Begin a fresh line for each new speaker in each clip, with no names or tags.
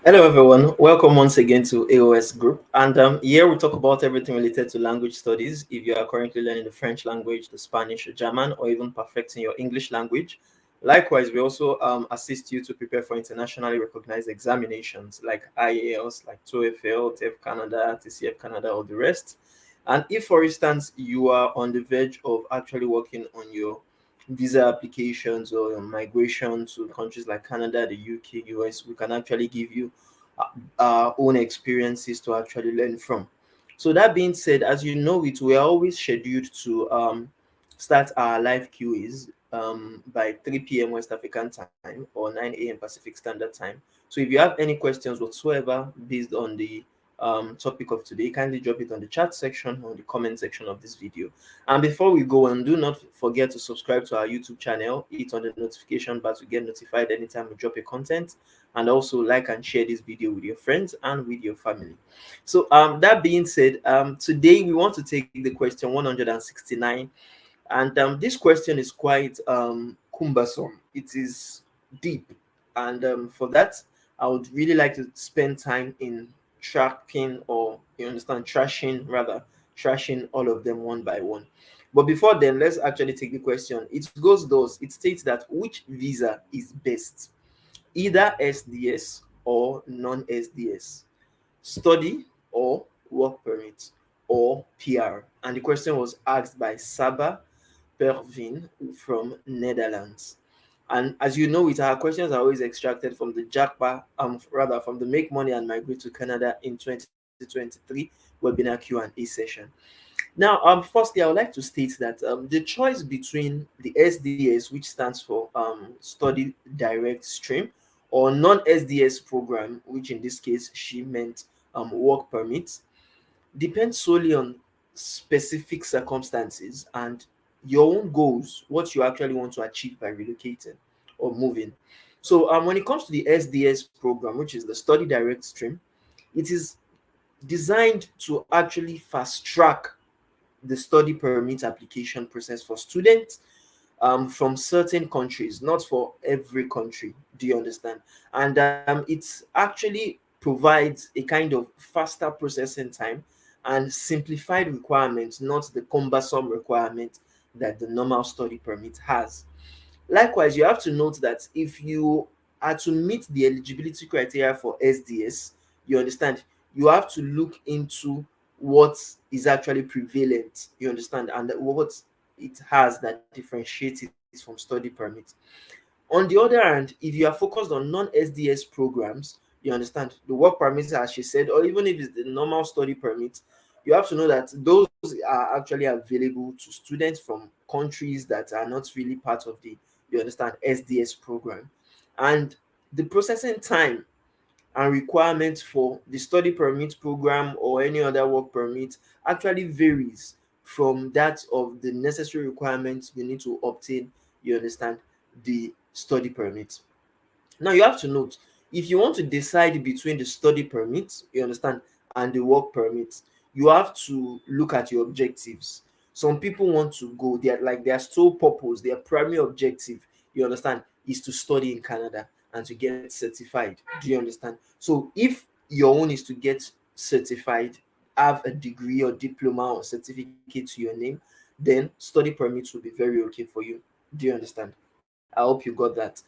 Hello, everyone. Welcome once again to A.O.S Group. And here we talk about everything related to language studies. If you are currently learning the French language, the Spanish, the German, or even perfecting your English language. Likewise, we also assist you to prepare for internationally recognized examinations like IELTS, like TOEFL, TEF Canada, TCF Canada, or the rest. And if, for instance, you are on the verge of actually working on your visa applications or migration to countries like Canada, the UK, US, we can actually give you our own experiences to actually learn from. So that being said, as you know it, we are always scheduled to start our live QAs by 3 p.m. West African time or 9 a.m. Pacific Standard Time. So if you have any questions whatsoever based on the topic of today, kindly drop it on the chat section or the comment section of this video. And before we go on, do not forget to subscribe to our YouTube channel, hit on the notification bar to get notified anytime we drop a content, and also like and share this video with your friends and with your family. So that being said, today we want to take the question 169, and this question is quite cumbersome. It is deep, and for that I would really like to spend time in tracking, or you understand, trashing, rather trashing all of them one by one. But before then, let's actually take the question. It goes those. It states that which visa is best, either SDS or non-SDS, study or work permit or PR. And the question was asked by Saba Perveen from Netherlands. And as you know, our questions are always extracted from the JAPA, rather from the Make Money and Migrate to Canada in 2023 webinar Q&A session. Now, firstly, I would like to state that the choice between the SDS, which stands for Study Direct Stream, or non-SDS program, which in this case she meant work permits, depends solely on specific circumstances and your own goals, what you actually want to achieve by relocating or moving. So, when it comes to the SDS program, which is the Study Direct Stream, it is designed to actually fast track the study permit application process for students from certain countries, not for every country. Do you understand? And it actually provides a kind of faster processing time and simplified requirements, not the cumbersome requirement that the normal study permit has. Likewise, you have to note that if you are to meet the eligibility criteria for SDS, you understand, you have to look into what is actually prevalent, you understand, and what it has that differentiates it from study permit. On the other hand, if you are focused on non-SDS programs, you understand, the work permit, as she said, or even if it's the normal study permit, you have to know that those are actually available to students from countries that are not really part of the, you understand, SDS program. And the processing time and requirements for the study permit program or any other work permit actually varies from that of the necessary requirements you need to obtain, you understand, the study permit. Now you have to note, if you want to decide between the study permit, you understand, and the work permit, you have to look at your objectives. Some people want to go, their sole purpose, their primary objective, you understand, is to study in Canada and to get certified. Do you understand? So if your own is to get certified, have a degree or diploma or certificate to your name, then study permits will be very okay for you. Do you understand? I hope you got that,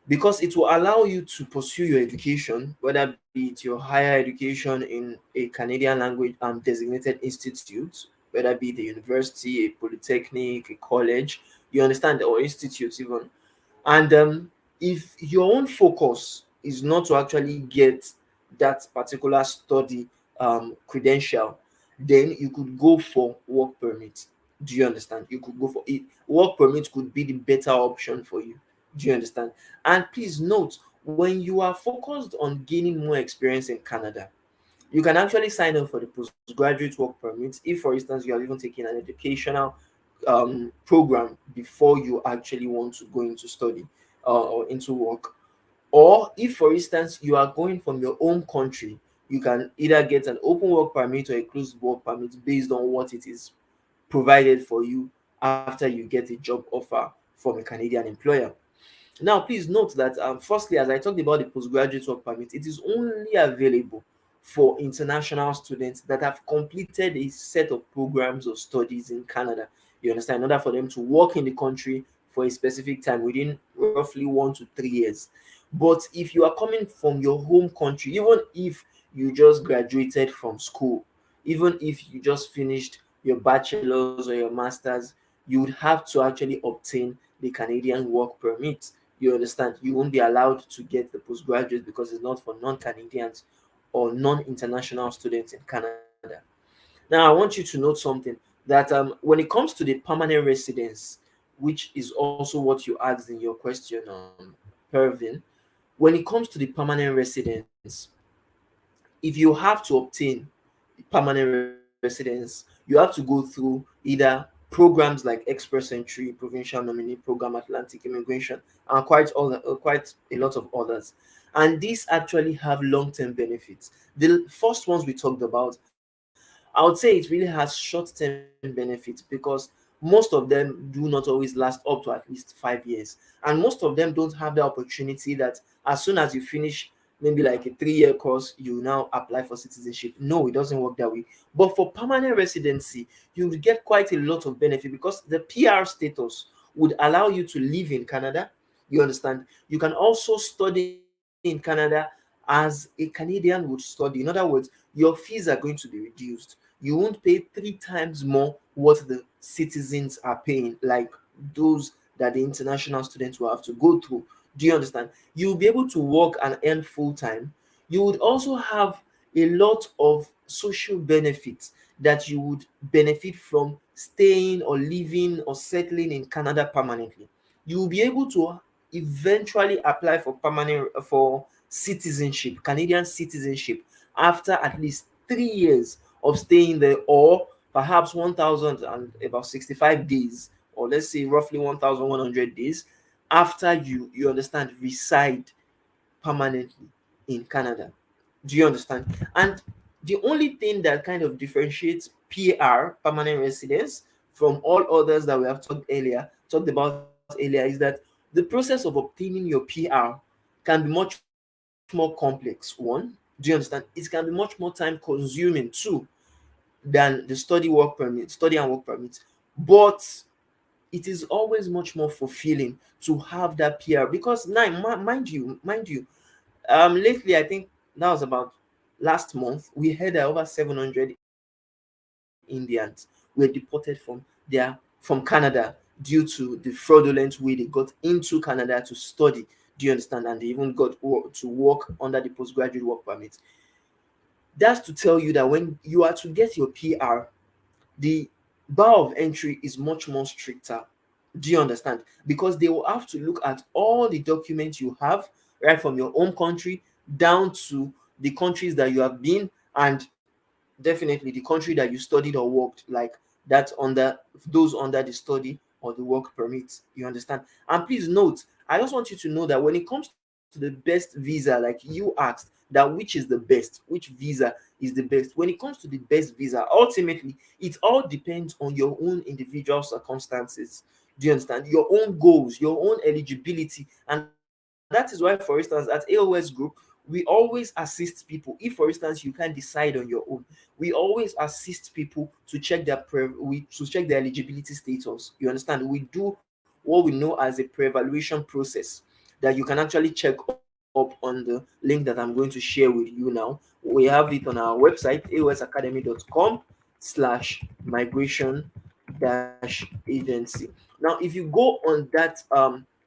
because it will allow you to pursue your education, whether be it your higher education in a Canadian language designated institute, whether be the university, a polytechnic, a college, you understand, or institute even. And if your own focus is not to actually get that particular study credential, then you could go for work permit. Do you understand? You could go for it. Work permit could be the better option for you. Do you understand? And please note, when you are focused on gaining more experience in Canada, you can actually sign up for the postgraduate work permit if, for instance, you have even taken an educational program before you actually want to go into study or into work. Or if, for instance, you are going from your own country, you can either get an open work permit or a closed work permit based on what it is provided for you after you get a job offer from a Canadian employer. Now, please note that firstly, as I talked about the postgraduate work permit, it is only available for international students that have completed a set of programs or studies in Canada. You understand? In order for them to work in the country for a specific time within roughly 1 to 3 years. But if you are coming from your home country, even if you just graduated from school, even if you just finished your bachelor's or your master's, you would have to actually obtain the Canadian work permit. You understand? You won't be allowed to get the postgraduate because it's not for non-Canadians or non-international students in Canada. Now, I want you to note something that when it comes to the permanent residence, which is also what you asked in your question, Pervin, when it comes to the permanent residence, if you have to obtain permanent residence, you have to go through either programs like Express Entry, Provincial Nominee Program, Atlantic Immigration, and quite a lot of others. And these actually have long-term benefits. The first ones we talked about, I would say it really has short-term benefits because most of them do not always last up to at least 5 years, and most of them don't have the opportunity that as soon as you finish maybe like a 3 year course, you now apply for citizenship. No, it doesn't work that way. But for permanent residency, you will get quite a lot of benefit because the PR status would allow you to live in Canada. You understand? You can also study in Canada as a Canadian would study. In other words, your fees are going to be reduced. You won't pay 3 times more what the citizens are paying, like those that the international students will have to go through. Do you understand? You'll be able to work and earn full time. You would also have a lot of social benefits that you would benefit from staying or living or settling in Canada permanently. You will be able to eventually apply for citizenship, Canadian citizenship, after at least 3 years of staying there, or perhaps 1,000 and about 65 days, or let's say roughly 1,100 days after you understand reside permanently in Canada. Do you understand? And the only thing that kind of differentiates PR, permanent residence, from all others that we have talked about earlier, is that the process of obtaining your PR can be much more complex. One, do you understand? It can be much more time consuming. Two, than the study and work permit. But it is always much more fulfilling to have that PR because now, mind you, lately I think that was about last month we heard that over 700 Indians were deported from Canada due to the fraudulent way they got into Canada to study. Do you understand? And they even to work under the postgraduate work permit. That's to tell you that when you are to get your PR, the bar of entry is much more stricter. Do you understand? Because they will have to look at all the documents you have, right from your home country down to the countries that you have been, and definitely the country that you studied or worked, like that under those under the study or the work permit. You understand? And please note, I just want you to know that when it comes to the best visa, like you asked, that which is the best, which visa is the best. When it comes to the best visa, ultimately it all depends on your own individual circumstances. Do you understand? Your own goals, your own eligibility. And that is why, for instance, at A.O.S Group, we always assist people. If, for instance, you can't decide on your own, we always assist people to check their eligibility status. You understand? We do what we know as a pre-evaluation process that you can actually check up on the link that I'm going to share with you now. We have it on our website, aosacademy.com/migration agency. Now, if you go on that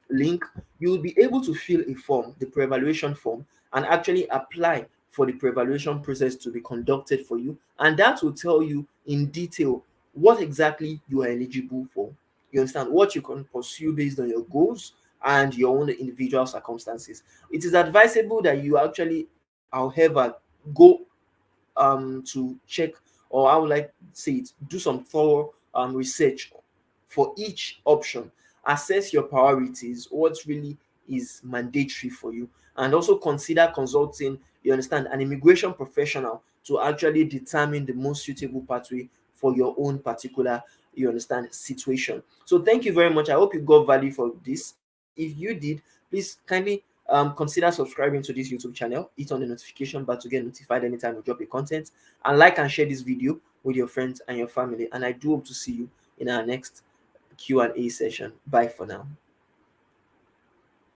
link, you'll be able to fill a form, the pre-evaluation form, and actually apply for the pre-evaluation process to be conducted for you. And that will tell you in detail what exactly you are eligible for. You understand? What you can pursue based on your goals and your own individual circumstances. It is advisable that you actually, however, go to check, or I would like to say it, do some thorough research for each option. Assess your priorities, what really is mandatory for you, and also consider consulting, you understand, an immigration professional to actually determine the most suitable pathway for your own particular, you understand, situation. So thank you very much. I hope you got value for this. If you did, please Please kindly consider subscribing to this YouTube channel. Hit on the notification bell to get notified anytime we drop a content, and like and share this video with your friends and your family. And I do hope to see you in our next Q&A session. Bye for now.